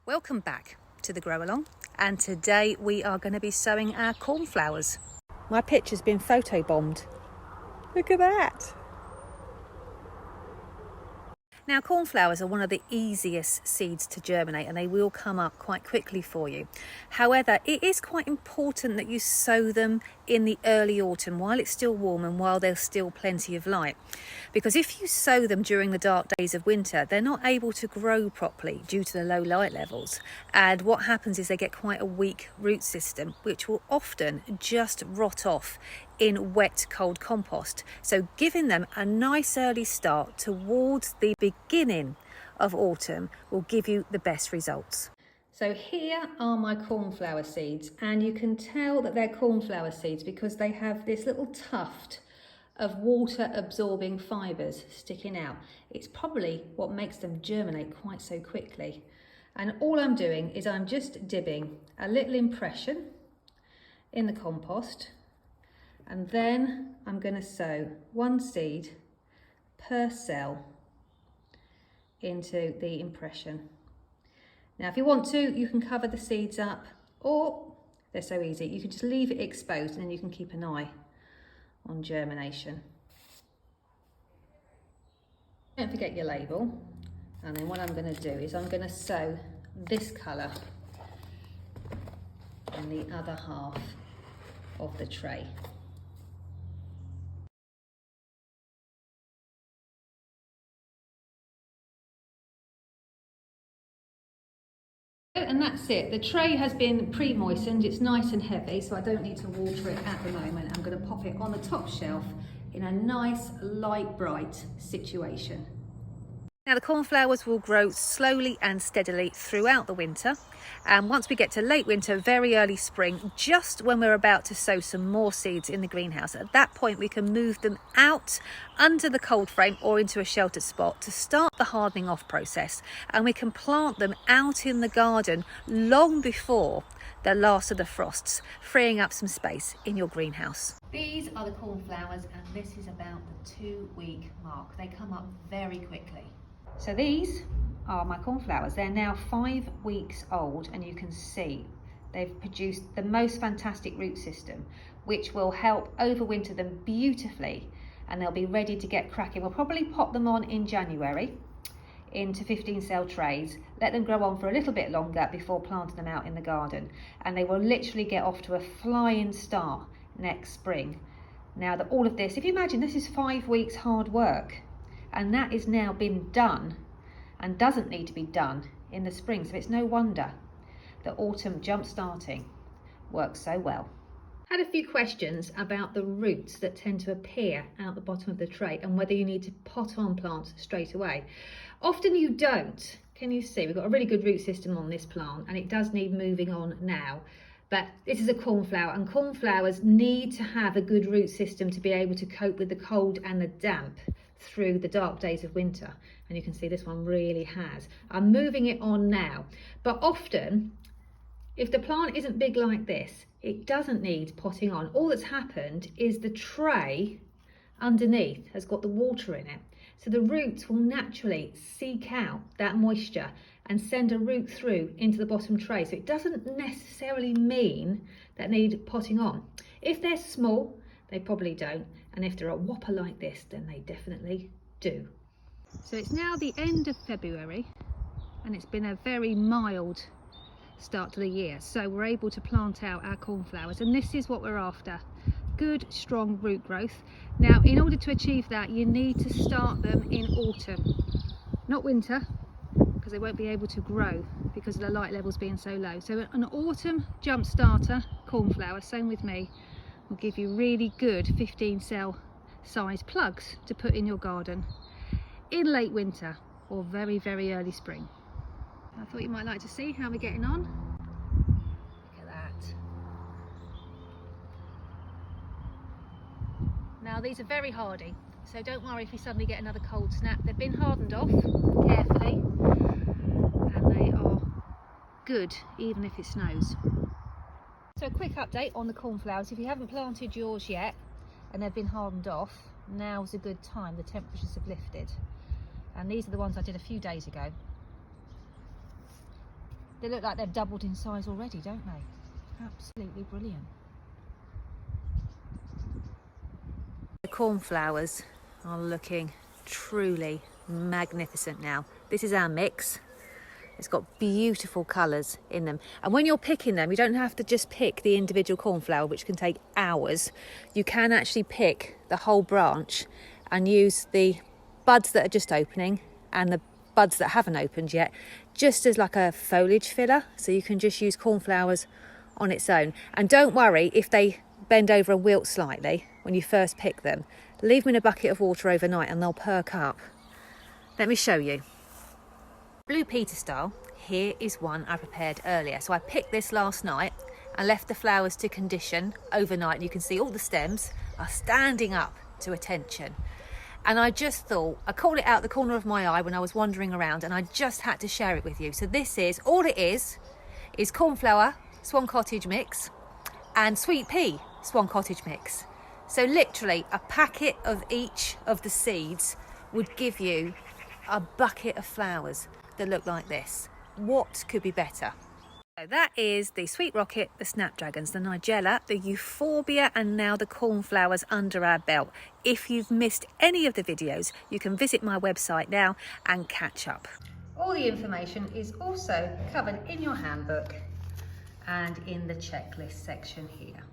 Welcome back to the Grow Along, and today we are going to be sowing our cornflowers. My picture's been photobombed. Look at that. Now, cornflowers are one of the easiest seeds to germinate and they will come up quite quickly for you. However, it is quite important that you sow them in the early autumn while it's still warm and while there's still plenty of light. Because if you sow them during the dark days of winter, they're not able to grow properly due to the low light levels. And what happens is they get quite a weak root system, which will often just rot off in wet, cold compost. So giving them a nice early start towards the beginning of autumn will give you the best results. So here are my cornflower seeds, and you can tell that they're cornflower seeds because they have this little tuft of water absorbing fibres sticking out. It's probably what makes them germinate quite so quickly. And all I'm doing is I'm just dibbing a little impression in the compost, and then I'm going to sow one seed per cell into the impression. Now, if you want to, you can cover the seeds up, or they're so easy, you can just leave it exposed and then you can keep an eye on germination. Don't forget your label. And then what I'm going to do is I'm going to sow this colour in the other half of the tray. And that's it. The tray has been pre-moistened, it's nice and heavy, so I don't need to water it at the moment. I'm going to pop it on the top shelf in a nice light bright situation. Now, the cornflowers will grow slowly and steadily throughout the winter, and once we get to late winter, very early spring, just when we're about to sow some more seeds in the greenhouse, at that point we can move them out under the cold frame or into a sheltered spot to start the hardening off process, and we can plant them out in the garden long before the last of the frosts, freeing up some space in your greenhouse. These are the cornflowers, and this is about the 2-week mark. They come up very quickly. So these are my cornflowers. They're now 5 weeks old, and you can see they've produced the most fantastic root system, which will help overwinter them beautifully, and they'll be ready to get cracking. We'll probably pop them on in January into 15 cell trays, let them grow on for a little bit longer before planting them out in the garden, and they will literally get off to a flying start next spring. Now that all of this, if you imagine, this is 5 weeks hard work, and that is now been done and doesn't need to be done in the spring. So it's no wonder that autumn jump starting works so well. Had a few questions about the roots that tend to appear out the bottom of the tray and whether you need to pot on plants straight away. Often you don't. Can you see? We've got a really good root system on this plant, and it does need moving on now. But this is a cornflower, and cornflowers need to have a good root system to be able to cope with the cold and the damp through the dark days of winter, and you can see this one really has. I'm moving it on now, but often if the plant isn't big like this, it doesn't need potting on. All that's happened is the tray underneath has got the water in it, so the roots will naturally seek out that moisture and send a root through into the bottom tray. So it doesn't necessarily mean that they need potting on. If they're small, they probably don't, and if they're a whopper like this, then they definitely do. So it's now the end of February, and it's been a very mild start to the year, so we're able to plant out our cornflowers, and this is what we're after: good strong root growth. Now, in order to achieve that, you need to start them in autumn, not winter, because they won't be able to grow because of the light levels being so low. So an autumn jump starter cornflower, same with me, will give you really good 15 cell size plugs to put in your garden in late winter or very, very early spring. I thought you might like to see how we're getting on. Look at that. Now, these are very hardy, so don't worry if you suddenly get another cold snap. They've been hardened off carefully, and they are good even if it snows. So a quick update on the cornflowers. If you haven't planted yours yet and they've been hardened off, now's a good time. The temperatures have lifted, and these are the ones I did a few days ago. They look like they've doubled in size already, don't they? Absolutely brilliant. The cornflowers are looking truly magnificent now. This is our mix. It's got beautiful colours in them. And when you're picking them, you don't have to just pick the individual cornflower, which can take hours. You can actually pick the whole branch and use the buds that are just opening and the buds that haven't opened yet, just as like a foliage filler. So you can just use cornflowers on its own. And don't worry if they bend over and wilt slightly when you first pick them. Leave them in a bucket of water overnight and they'll perk up. Let me show you. Blue Peter style, here is one I prepared earlier. So I picked this last night and left the flowers to condition overnight. You can see all the stems are standing up to attention. And I just thought, I caught it out the corner of my eye when I was wandering around and I just had to share it with you. So this is, all it is cornflower, Swan Cottage mix and sweet pea, Swan Cottage mix. So literally a packet of each of the seeds would give you a bucket of flowers that look like this. What could be better? So that is the sweet rocket, the snapdragons, the nigella, the euphorbia, and now the cornflowers under our belt. If you've missed any of the videos, you can visit my website now and catch up. All the information is also covered in your handbook and in the checklist section here.